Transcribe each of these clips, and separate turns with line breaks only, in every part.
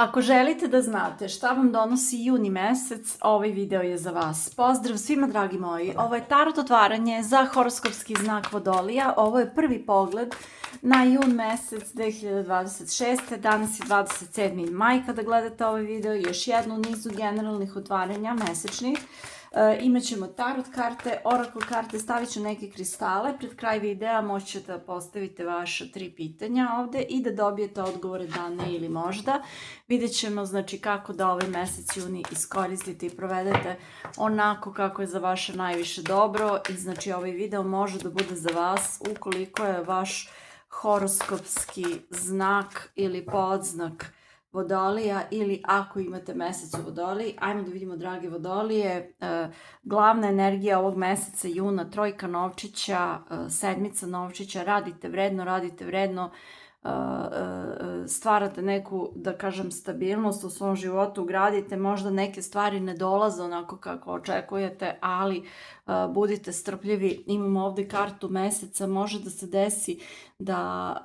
Ako želite da znate šta vam donosi juni mesec, ovaj video je za vas. Pozdrav svima dragi moji, ovo je tarot otvaranje za horoskopski znak Vodolija. Ovo je prvi pogled na jun mesec 2026. Danas je 27. maj kada gledate ovaj video. Još jednu u nizu generalnih otvaranja mesečnih. Imaćemo tarot karte, orakl karte, stavit ću neke kristale. Pred kraj videa moći ćete da postavite vaša 3 pitanja ovde i da dobijete odgovore da, ne ili možda. Vidjet ćemo znači kako da ovaj mesec juni iskoristite i provedete onako kako je za vaše najviše dobro. I znači ovaj video može da bude za vas ukoliko je vaš horoskopski znak ili podznak Vodolija ili ako imate mesec u Vodoliji. Ajmo da vidimo, drage Vodolije, glavna energija ovog meseca juna, trojka novčića, sedmica novčića, radite vredno, stvarate neku, da kažem, stabilnost u svom životu, gradite, možda neke stvari ne dolaze onako kako očekujete, ali budite strpljivi. Imamo ovde kartu meseca, može da se desi da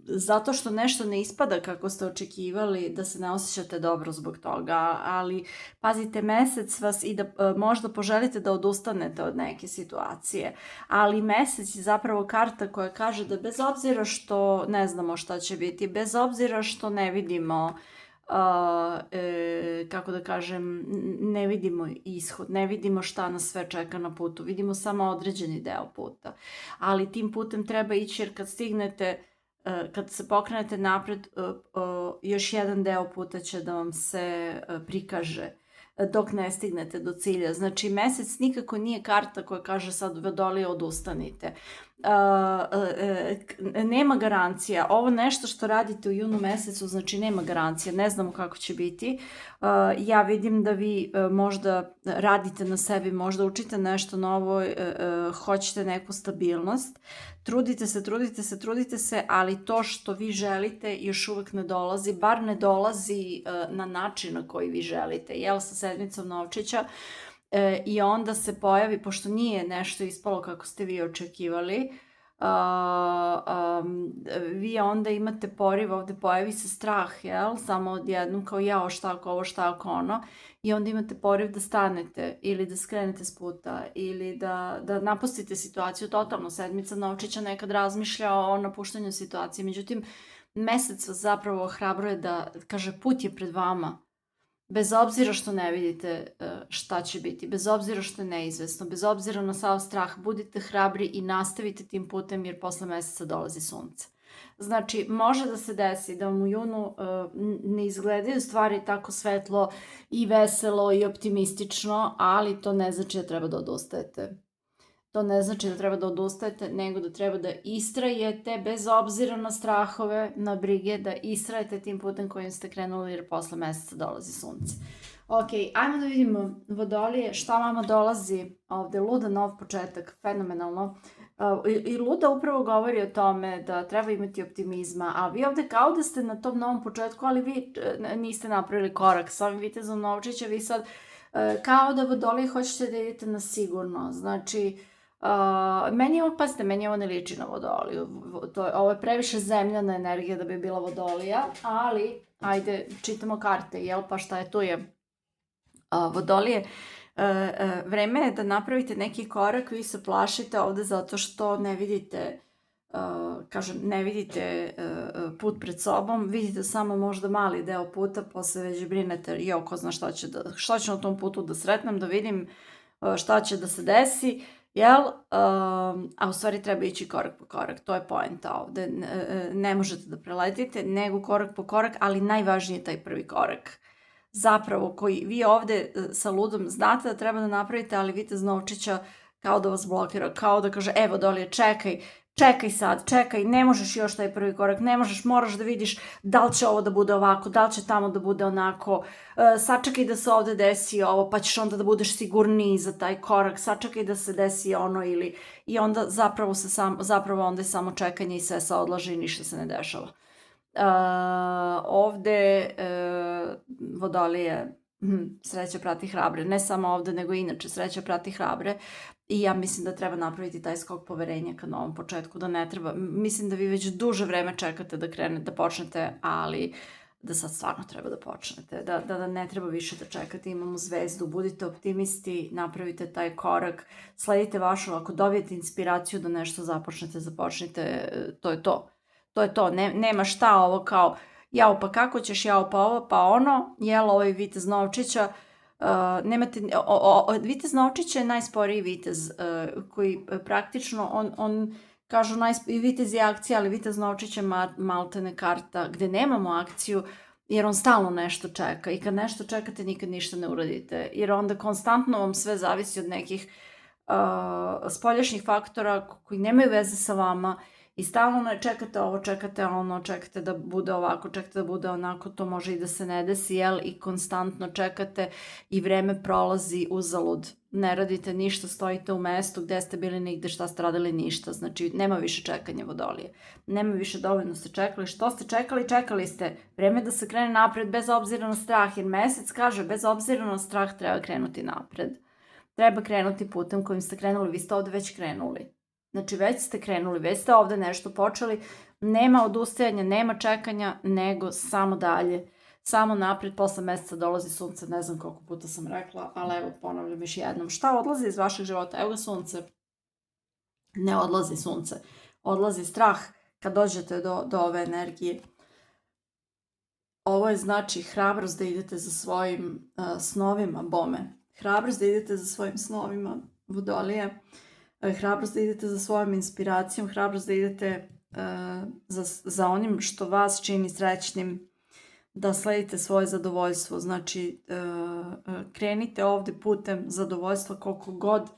zato što nešto ne ispada kako ste očekivali, da se ne osjećate dobro zbog toga, ali pazite, mesec vas i da možda poželite da odustanete od neke situacije, ali mesec je zapravo karta koja kaže da bez obzira što ne znamo šta će biti, bez obzira što ne vidimo kako da kažem, ne vidimo ishod, ne vidimo šta nas sve čeka na putu, vidimo samo određeni deo puta, ali tim putem treba ići, jer kad stignete, kad se pokrenete napred, još jedan deo puta će da vam se prikaže dok ne stignete do cilja. Znači, mesec nikako nije karta koja kaže sad Vodolije odustanite. Nema garancija. Ovo nešto što radite u junu mesecu, znači nema garancija. Ne znamo kako će biti. Ja vidim da vi možda radite na sebi, možda učite nešto novo, hoćete neku stabilnost. Trudite se, ali to što vi želite još uvek ne dolazi, bar ne dolazi na način na koji vi želite. Jel, sa sedmicom novčića, i onda se pojavi, pošto nije nešto ispalo kako ste vi očekivali, vi onda imate poriv, ovde pojavi se strah, jel, samo odjednom, kao jao, šta ako ovo, šta ako ono, i onda imate poriv da stanete ili da skrenete s puta ili da napustite situaciju. Totalno, sedmica novčića nekad razmišlja o napuštanju situacije, međutim mesec vas zapravo ohrabruje da kaže put je pred vama. Bez obzira što ne vidite šta će biti, bez obzira što je neizvesno, bez obzira na sav strah, budite hrabri i nastavite tim putem, jer posle meseca dolazi sunce. Znači, može da se desi da vam u junu ne izgledaju stvari tako svetlo i veselo i optimistično, ali to ne znači da treba da odustajete. To ne znači da treba da odustajete, nego da treba da istrajete bez obzira na strahove, na brige, da istrajete tim putem kojim ste krenuli, jer posle meseca dolazi sunce. Ok, ajmo da vidimo, Vodolije, šta vama dolazi ovde. Luda, nov početak, fenomenalno. I Luda upravo govori o tome da treba imati optimizma, a vi ovde kao da ste na tom novom početku, ali vi niste napravili korak sa ovim vitezom novčića, vi sad kao da, Vodolije, hoćete da idete na sigurno. Znači, meni je ovo ne liči na Vodoliju, ovo je previše zemljana energija da bi bila Vodolija, ali ajde, čitamo karte, jel, pa šta je tu je. Vodolije, vreme je da napravite neki korak, vi se plašite ovde zato što ne vidite, ne vidite put pred sobom, vidite samo možda mali deo puta, posle već brinete, jo, ko zna šta ću na tom putu da sretnem, da vidim šta će da se desi, jel, a u stvari treba ići korak po korak, to je poenta ovde, ne možete da preletite, nego korak po korak, ali najvažniji je taj prvi korak, zapravo koji vi ovde sa Ludom znate da treba da napravite, ali vitez novčića kao da vas blokira, kao da kaže, evo Vodolije, čekaj sad, ne možeš još taj prvi korak, ne možeš, moraš da vidiš da li će ovo da bude ovako, da li će tamo da bude onako, sačekaj da se ovde desi ovo, pa ćeš onda da budeš sigurniji za taj korak, sačekaj da se desi ono ili, i onda zapravo onda je samo čekanje i sve se odlaže i ništa se ne dešava. Ovde Vodolije, sreća prati hrabre, ne samo ovde nego inače, sreća prati hrabre, i ja mislim da treba napraviti taj skok poverenja ka novom početku, da ne treba, mislim da vi već duže vreme čekate da počnete, ali da sad stvarno treba da počnete, da ne treba više da čekate, imamo zvezdu, budite optimisti, napravite taj korak, sledite vašu, ako dobijete inspiraciju da nešto započnete, to je to. To je to, nema šta ovo kao, jao pa kako ćeš, jao pa ovo, pa ono, jel ovaj vitez Novčića, vitez Novčić je najsporiji vitez koji praktično, on kažu i vitez je akcija, ali vitez Novčić je maltene karta gde nemamo akciju, jer on stalno nešto čeka i kad nešto čekate nikad ništa ne uradite, jer onda konstantno vam sve zavisi od nekih spoljašnjih faktora koji nemaju veze sa vama i stalno čekate ovo, čekate ono, čekate da bude ovako, čekate da bude onako, to može i da se ne desi, jel? I konstantno čekate i vreme prolazi uzalud. Ne radite ništa, stojite u mestu gde ste bili nigde, šta ste radili ništa. Znači, nema više čekanja Vodolije. Nema više, dovoljno ste čekali. Što ste čekali? Čekali ste. Vreme da se krene napred bez obzira na strah, jer mesec kaže bez obzira na strah treba krenuti napred. Treba krenuti putem kojim ste krenuli, vi ste ovde već krenuli. Znači, već ste krenuli, već ste ovde nešto počeli, nema odustajanja, nema čekanja, nego samo dalje, samo napred, posle meseca dolazi sunce, ne znam koliko puta sam rekla, ali evo, ponavljam još jednom, šta odlazi iz vašeg života? Evo ga sunce, ne odlazi sunce, odlazi strah kad dođete do ove energije. Ovo je znači hrabrost da idete za svojim snovima, bome, hrabrost da idete za svojim snovima, Vodolije, hrabrost da idete za svojom inspiracijom, hrabrost da idete za onim što vas čini srećnim, da sledite svoje zadovoljstvo. Znači, krenite ovde putem zadovoljstva koliko god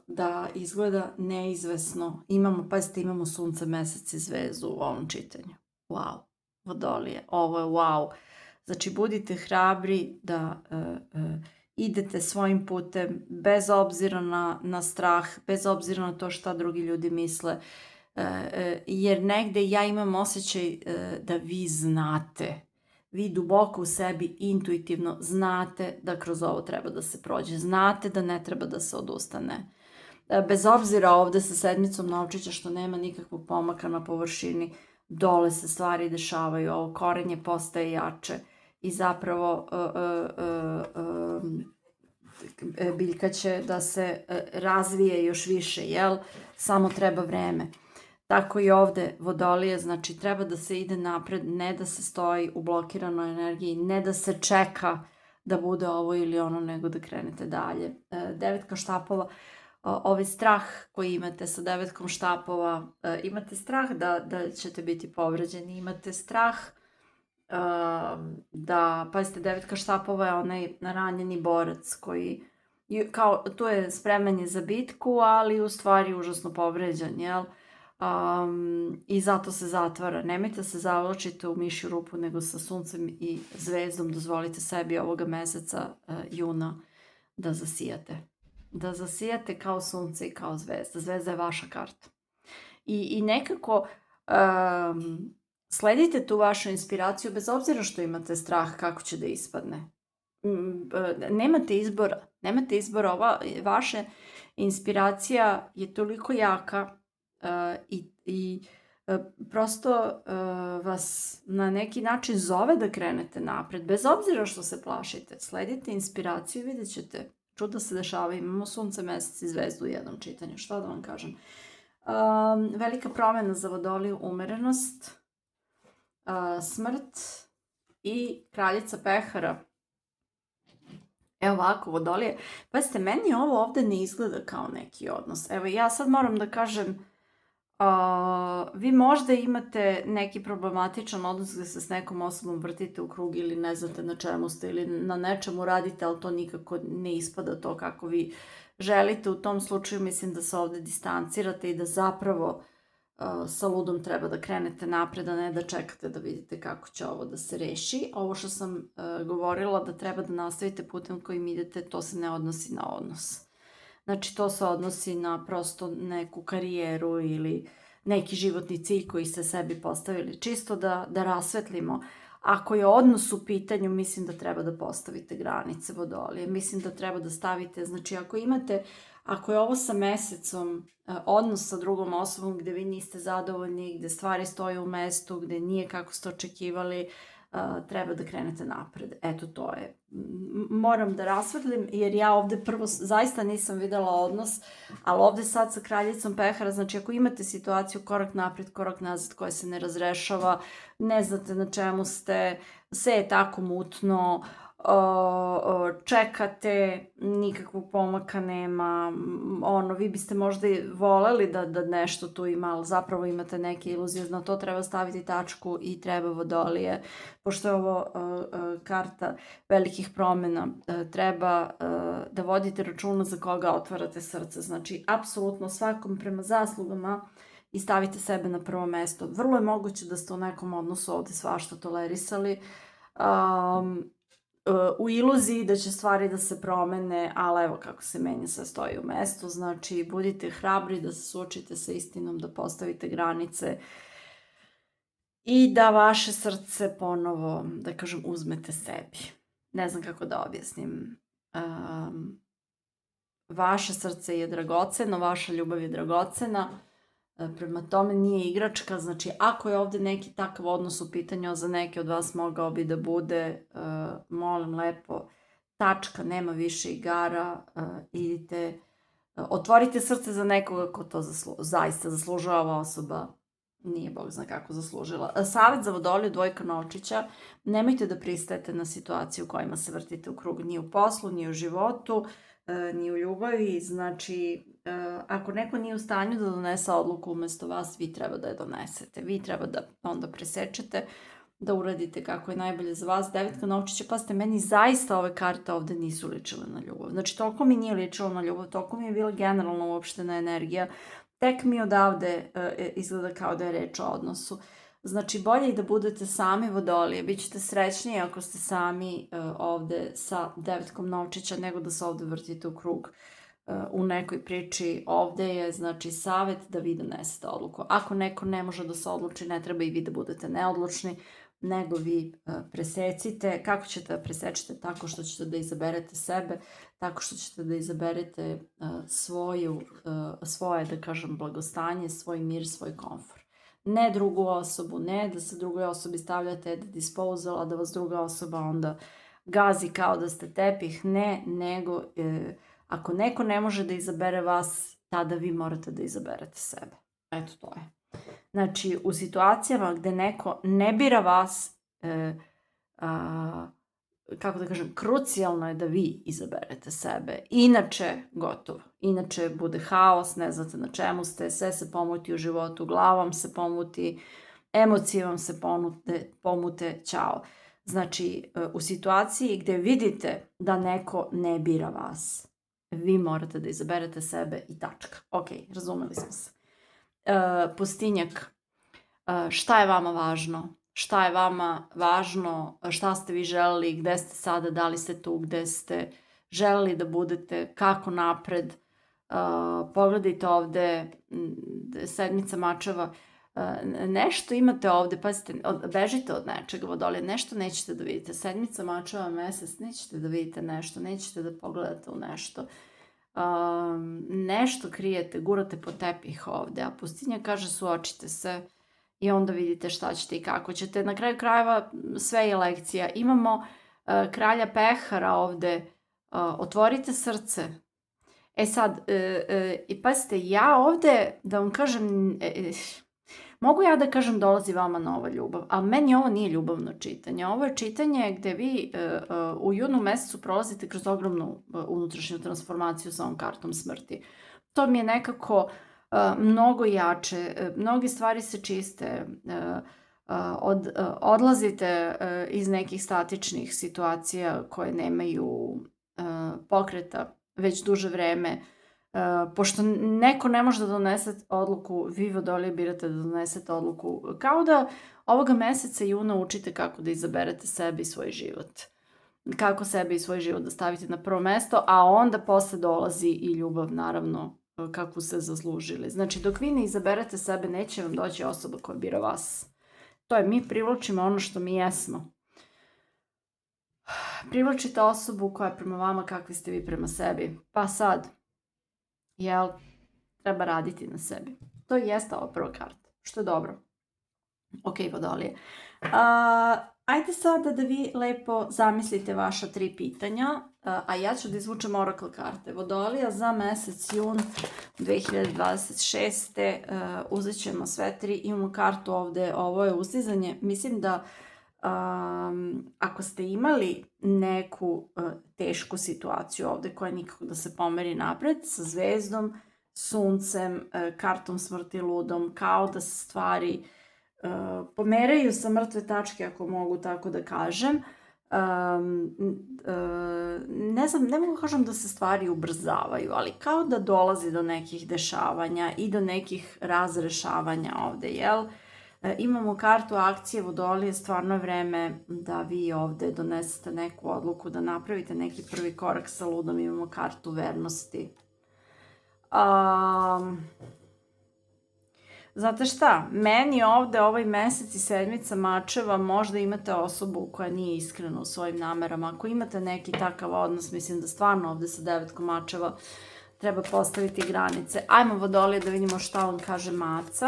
da izgleda neizvesno. Imamo sunce, mesec i zvezdu u ovom čitanju. Wow, Vodolije, ovo je wow. Znači, budite hrabri da idete svojim putem, bez obzira na strah, bez obzira na to šta drugi ljudi misle, jer negde ja imam osjećaj da vi znate, vi duboko u sebi intuitivno znate da kroz ovo treba da se prođe, znate da ne treba da se odustane. Bez obzira ovde sa sedmicom Novčića što nema nikakvog pomaka na površini, dole se stvari dešavaju, ovo korenje postaje jače i zapravo biljka će da se razvije još više, jel? Samo treba vreme. Tako i ovde, Vodolije, znači treba da se ide napred, ne da se stoji u blokiranoj energiji, ne da se čeka da bude ovo ili ono, nego da krenete dalje. Devetka štapova, ovaj strah koji imate sa devetkom štapova, imate strah da ćete biti povređeni, imate strah da, pazite, devetka štapova je onaj ranjeni borac koji, kao, tu je spremanje za bitku, ali u stvari užasno povređen, jel? I zato se zatvara. Nemojte se zavlačiti u mišju rupu, nego sa suncem i zvezdom dozvolite sebi ovoga meseca juna da zasijate. Da zasijate kao sunce i kao zvezda. Zvezda je vaša karta. I nekako sledite tu vašu inspiraciju bez obzira što imate strah kako će da ispadne. Nemate izbora. Nemate izbora. Ova vaša inspiracija je toliko jaka i prosto vas na neki način zove da krenete napred. Bez obzira što se plašite. Sledite inspiraciju i vidjet ćete. Čuda se dešava. Imamo sunce, mesec i zvezdu u jednom čitanju. Šta da vam kažem? Velika promjena za Vodoliju, umerenost, smrt i kraljica pehara. Evo ovako, Vodolije. Pazite, meni ovo ovde ne izgleda kao neki odnos. Evo, ja sad moram da kažem, vi možda imate neki problematičan odnos gde se s nekom osobom vrtite u krug ili ne znate na čemu ste ili na nečemu radite, ali to nikako ne ispada to kako vi želite. U tom slučaju mislim da se ovde distancirate i da zapravo sa ludom treba da krenete napred, a ne da čekate da vidite kako će ovo da se reši. Ovo što sam govorila da treba da nastavite putem kojim idete, to se ne odnosi na odnos. Znači, to se odnosi na prosto neku karijeru ili neki životni cilj koji ste sebi postavili. Čisto da rasvetlimo. Ako je odnos u pitanju, mislim da treba da postavite granice, Vodolije. Mislim da treba da stavite, znači Ako je ovo sa mesecom, odnos sa drugom osobom gde vi niste zadovoljni, gde stvari stoje u mestu, gde nije kako ste očekivali, treba da krenete napred. Eto, to je. Moram da rasvetlim, jer ja ovde prvo zaista nisam videla odnos, ali ovde sad sa kraljicom pehara, znači ako imate situaciju korak napred, korak nazad koja se ne razrešava, ne znate na čemu ste, sve je tako mutno, čekate, nikakvog pomaka nema, vi biste možda i voleli da nešto tu ima, ali zapravo imate neke iluzije, na to treba staviti tačku i treba Vodolije, pošto je ovo karta velikih promjena, treba da vodite računa za koga otvarate srce, znači apsolutno svakom prema zaslugama i stavite sebe na prvo mesto. Vrlo je moguće da ste u nekom odnosu ovde svašta tolerisali, u iluziji da će stvari da se promene, ali evo kako se menja, sve stoji u mestu, znači budite hrabri da se suočite sa istinom, da postavite granice i da vaše srce ponovo, da kažem, uzmete sebi. Ne znam kako da objasnim. Vaše srce je dragoceno, vaša ljubav je dragocena, prema tome nije igračka, znači ako je ovde neki takav odnos u pitanju, a za neke od vas mogao bi da bude, molim lepo, tačka, nema više igara, idite, otvorite srce za nekoga ko to zaista zaslužuje, ova osoba nije bog zna kako zaslužila. Savet za Vodoliju, dvojka novčića, nemojte da pristajete na situaciju u kojima se vrtite u krug, ni u poslu, ni u životu, ni u ljubavi, znači ako neko nije u stanju da donese odluku umesto vas, vi treba da je donesete, vi treba da onda presečete, da uradite kako je najbolje za vas. Devetka novčića, pa meni zaista ove karte ovde nisu ličile na ljubav, znači toliko mi nije ličilo na ljubav, toliko mi je bila generalno uopštena energija, tek mi odavde izgleda kao da je reč o odnosu. Znači, bolje i da budete sami Vodolije, bit ćete srećniji ako ste sami ovde sa devetkom novčića, nego da se ovde vrtite u krug u nekoj priči. Ovde je, znači, savet da vi donesete odluku. Ako neko ne može da se odluči, ne treba i vi da budete neodlučni, nego vi presecite. Kako ćete da presečete? Tako što ćete da izaberete sebe, tako što ćete da izaberete svoje, da kažem, blagostanje, svoj mir, svoj komfor. Ne drugu osobu, ne da se drugoj osobi stavljate at disposal, a da vas druga osoba onda gazi kao da ste tepih, ne, nego ako neko ne može da izabere vas, tada vi morate da izaberete sebe. Eto, to je. Znači, u situacijama gde neko ne bira vas, kako da kažem, krucijalno je da vi izaberete sebe. Inače, gotovo. Inače, bude haos, ne znate na čemu ste, sve se pomuti u životu, glavom se pomuti, emocije vam se pomute, ćao. Znači, u situaciji gde vidite da neko ne bira vas, vi morate da izaberete sebe i tačka. Ok, razumeli smo se. Pustinjak, šta je vama važno? Šta je vama važno, šta ste vi želeli, gde ste sada, da li ste tu gde ste želeli da budete, kako napred. Pogledajte ovde, sedmica mačeva, nešto imate ovde, pazite, bežite od nečega, Vodolije, nešto nećete da vidite. Sedmica mačeva, mesec, nećete da vidite nešto, nećete da pogledate u nešto. Nešto krijete, gurate po tepih ovde, a pustinja kaže suočite se i onda vidite šta ćete i kako ćete. Na kraju krajeva sve je lekcija. Imamo kralja pehara ovde, otvorite srce. E sad, i pazite, ja ovde, da vam kažem, mogu ja da kažem dolazi vama nova ljubav, ali meni ovo nije ljubavno čitanje. Ovo je čitanje gde vi u junu mesecu prolazite kroz ogromnu unutrašnju transformaciju sa ovom kartom smrti. To mi je nekako mnogo jače, mnoge stvari se čiste, odlazite iz nekih statičnih situacija koje nemaju pokreta već duže vreme, pošto neko ne može da donese odluku, vi Vodolije birate da donesete odluku, kao da ovoga meseca juna učite kako da izaberete sebe i svoj život, kako sebe i svoj život da stavite na prvo mesto, a onda posle dolazi i ljubav, naravno, kakvu ste zaslužili. Znači, dok vi ne izaberete sebe, neće vam doći osoba koja bira vas. To je, mi privlačimo ono što mi jesmo. Privlačite osobu koja je prema vama kakvi ste vi prema sebi. Pa sad, jel, treba raditi na sebi. To i jeste ova prva karta, što je dobro. Ok, Vodolije. Ajde sada da vi lepo zamislite vaša 3 pitanja, a ja ću da izvučem oracle karte. Vodolija za mesec jun 2026. Uzet ćemo sve 3, imamo kartu ovde, ovo je uzdizanje. Mislim da ako ste imali neku tešku situaciju ovde koja nikako da se pomeri napred, sa zvezdom, suncem, kartom smrti ludom, kao da se stvari pomeraju sa mrtve tačke, ako mogu tako da kažem. Ne znam, ne mogu kažem da se stvari ubrzavaju, ali kao da dolazi do nekih dešavanja i do nekih razrešavanja ovde, jel? Imamo kartu akcije Vodolije, stvarno je vreme da vi ovde donesete neku odluku, da napravite neki prvi korak sa ludom, imamo kartu vernosti. Znate šta, meni ovde ovaj mesec i sedmica mačeva, možda imate osobu koja nije iskrena u svojim namerama. Ako imate neki takav odnos, mislim da stvarno ovde sa 9 mačeva treba postaviti granice. Ajmo Vodolije da vidimo šta on kaže maca.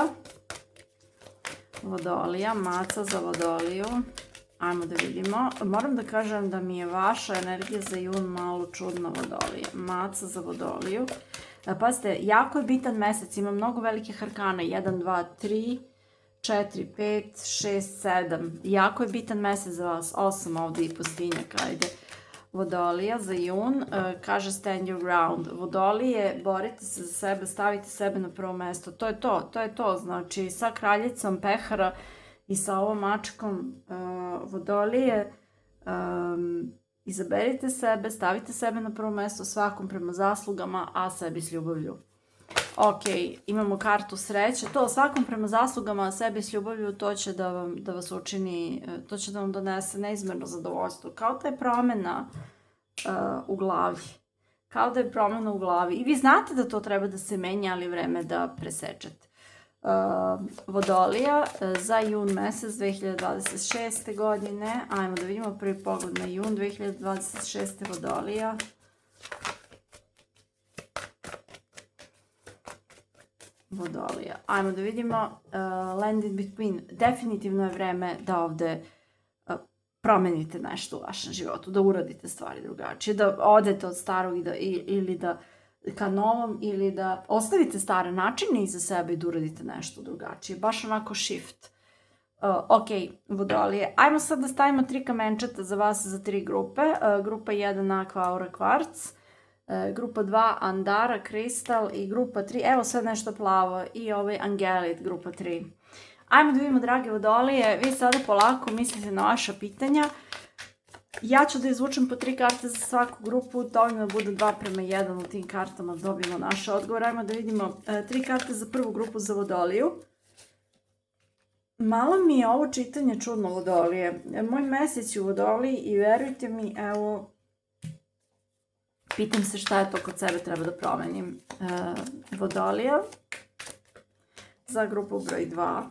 Vodolija, maca za Vodoliju. Ajmo da vidimo. Moram da kažem da mi je vaša energija za jun malo čudna, Vodolije. Maca za Vodoliju. Pazite, jako je bitan mesec, ima mnogo velikih arkana, 1, 2, 3, 4, 5, 6, 7. Jako je bitan mesec za vas, 8 ovde i pustinjak, ajde. Vodolija za jun, kaže stand your ground. Vodolije, borite se za sebe, stavite sebe na prvo mesto. To je to. Znači, sa kraljicom pehara i sa ovom mačkom Vodolije, izaberite sebe, stavite sebe na prvo mesto, svakom prema zaslugama, a sebi s ljubavlju. Ok, imamo kartu sreće. To svakom prema zaslugama, a sebi s ljubavlju, to će da vas učini, to će da vam donese neizmerno zadovoljstvo. Kao da je promena u glavi. Kao da je promena u glavi. I vi znate da to treba da se menja, ali vreme da presečete. Vodolija za jun mesec 2026. godine. Ajmo da vidimo prvi pogled na jun 2026. Vodolija. Vodolija. Ajmo da vidimo land in between. Definitivno je vreme da ovde promenite nešto u vašem životu, da uradite stvari drugačije, da odete od starog ili da ka novom, ili da ostavite stare načine iza sebe i da uradite nešto drugačije. Baš onako shift. Ok, Vodolije. Ajmo sad da stavimo 3 kamenčeta za vas za 3 grupe. Grupa 1 Aqua Aura Quartz, grupa 2 Andara Kristal i grupa 3, evo sad nešto plavo, i ovaj Angelit, grupa 3. Ajmo da vidimo, drage Vodolije, vi sada polako mislite na vaša pitanja. Ja ću da izvučem po 3 karte za svaku grupu, dovoljno da bude 2:1 u tim kartama, da dobijemo naše odgovore. Ajmo da vidimo 3 karte za prvu grupu za Vodoliju. Malo mi je ovo čitanje čudno, Vodolije. Moj mesec je u Vodoliji i verujte mi, evo, pitam se šta je to kod sebe treba da promenim. Vodolija za grupu broj 2.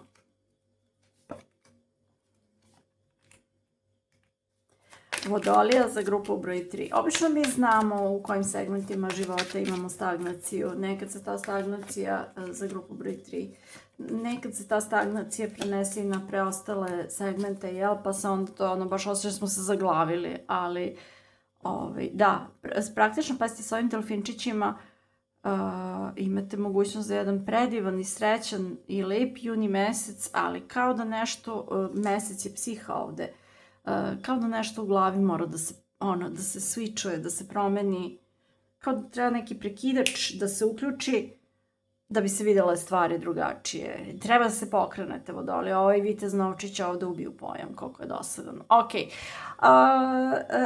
Vodolija za grupu broj 3. Obično mi znamo u kojim segmentima života imamo stagnaciju. Nekad se ta stagnacija za grupu broj 3, nekad se ta stagnacija prenese i na preostale segmente, jel? Pa se onda to, baš osjeća da smo se zaglavili, ali da, praktično, pazite, s ovim delfinčićima imate mogućnost za jedan predivan i srećan i lep juni mesec, ali kao da nešto, mesec je psiha ovde, kao da nešto u glavi mora da se switchuje, da se promeni, kao da treba neki prekidač da se uključi da bi se vidjela stvari drugačije. Treba da se pokrenete, Vodolije. Ovaj vitez novčića ovde ubiju pojam, koliko je dosadan. Ok,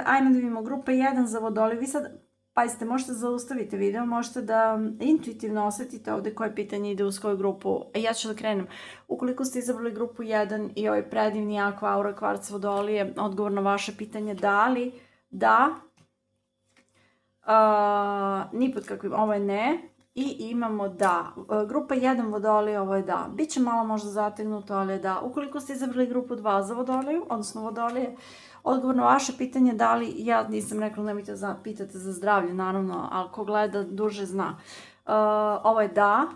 ajmo da vidimo grupa 1 za Vodoliju. Vi sad, pazite, možete zaustaviti video, možete da intuitivno osetite ovde koje pitanje ide uz koju grupu. Ja ću da krenem. Ukoliko ste izabrali grupu 1 i ovaj predivni Aqua Aura Quartz Vodolije, odgovor na vaše pitanje da li, da, ni pod kakvim, ovo je ne, i imamo da. Grupa 1 Vodolije, ovo je da. Biće malo možda zategnuto, ali je da. Ukoliko ste izabrali grupu 2 za Vodoliju, odnosno Vodolije, odgovor na vaše pitanje da li, ja nisam rekla nemojte pitate za zdravlje, naravno, ali ko gleda duže zna. Ovo je da.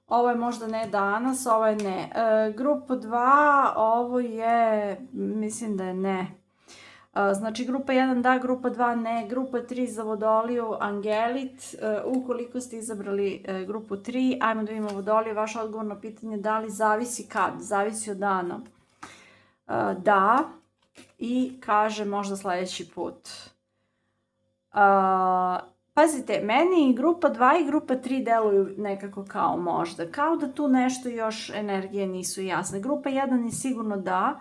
Ovo je možda ne danas, ovo je ne. Grupa 2, ovo je, mislim da je ne. Znači, grupa 1 da, grupa 2 ne, grupa 3 za Vodoliju, Angelit. Ukoliko ste izabrali grupu 3, ajmo da vidimo Vodolije, vaš odgovor na pitanje da li zavisi kad, zavisi od dana. Da, i kaže možda sledeći put. Pazite, meni i grupa 2 i grupa 3 deluju nekako kao možda, kao da tu nešto još energije nisu jasne. Grupa 1 je sigurno da,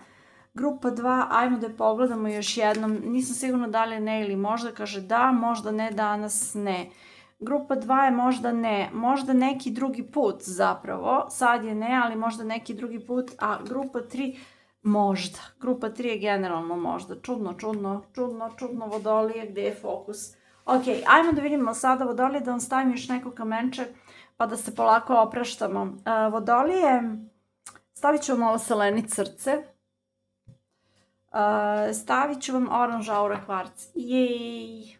grupa 2, ajmo da je pogledamo još jednom, nisam sigurna da li je ne ili možda, kaže da, možda ne danas, ne. Grupa 2 je možda ne, možda neki drugi put zapravo, sad je ne, ali možda neki drugi put, a grupa 3 možda. Grupa 3 je generalno možda. Čudno Vodolije, gde je fokus? Ok, ajmo da vidimo sada Vodolije, da vam stavim još neko kamenče, pa da se polako opraštamo. Vodolije, stavit ću vam ovo seleni srce. Stavit ću vam oranž aura kvarc. Jej!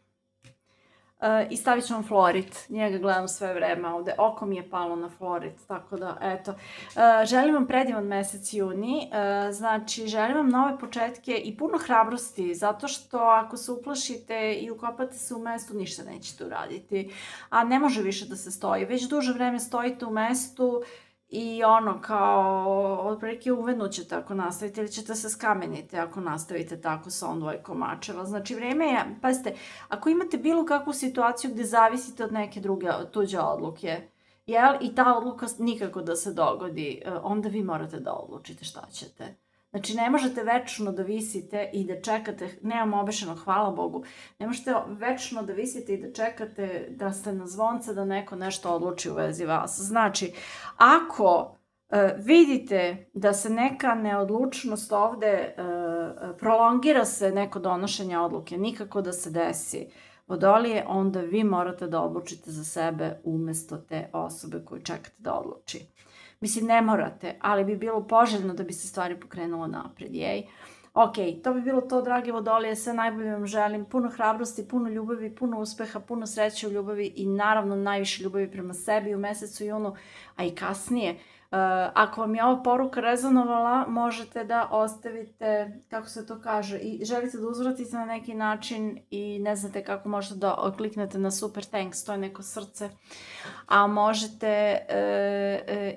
I stavit ću vam florit. Njega gledam sve vreme ovde. Oko mi je palo na florit, tako da, eto. Želim vam predivan mesec juni. Znači, želim vam nove početke i puno hrabrosti, zato što ako se uplašite i ukopate se u mestu, ništa nećete uraditi. A ne može više da se stoji. Već duže vreme stojite u mestu i ono kao, otprilike uvenućete ako nastavite ili ćete se skameniti ako nastavite tako sa ovom dvojkom mačeva. Znači vreme je, pazite, ako imate bilo kakvu situaciju gde zavisite od neke druge tuđe odluke, jel, i ta odluka nikako da se dogodi, onda vi morate da odlučite šta ćete. Znači, ne možete večno da visite i da čekate, nemam obešeno, hvala Bogu, ne možete večno da visite i da čekate da ste na zvonce da neko nešto odluči u vezi vas. Znači, ako vidite da se neka neodlučnost ovde prolongira se neko donošenje odluke, nikako da se desi Vodolije, onda vi morate da odlučite za sebe umesto te osobe koju čekate da odluči. Mislim, ne morate, ali bi bilo poželjno da bi se stvari pokrenulo napred, jej? Ok, to bi bilo to, drage Vodolije, sve najbolje vam želim, puno hrabrosti, puno ljubavi, puno uspeha, puno sreće u ljubavi i naravno najviše ljubavi prema sebi u mesecu junu, a i kasnije. Ako vam je ova poruka rezonovala, možete da ostavite, kako se to kaže, i želite da uzvratite na neki način i ne znate kako možete da kliknete na super thanks, to je neko srce, a možete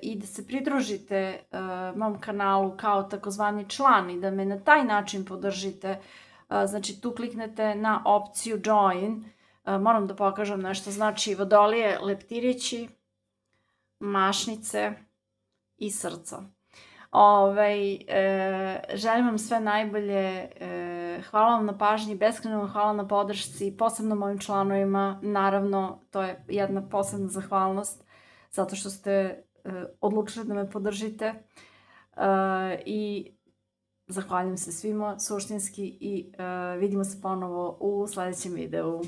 i da se pridružite mom kanalu kao takozvani član i da me na taj način podržite. Znači tu kliknete na opciju join, moram da pokažem nešto, znači Vodolije, leptirići, mašnice i srca. Želim vam sve najbolje, hvala vam na pažnji, beskrajno vam hvala na podršci, posebno mojim članovima, naravno to je jedna posebna zahvalnost zato što ste odlučili da me podržite i zahvaljujem se svima suštinski i vidimo se ponovo u sledećem videu.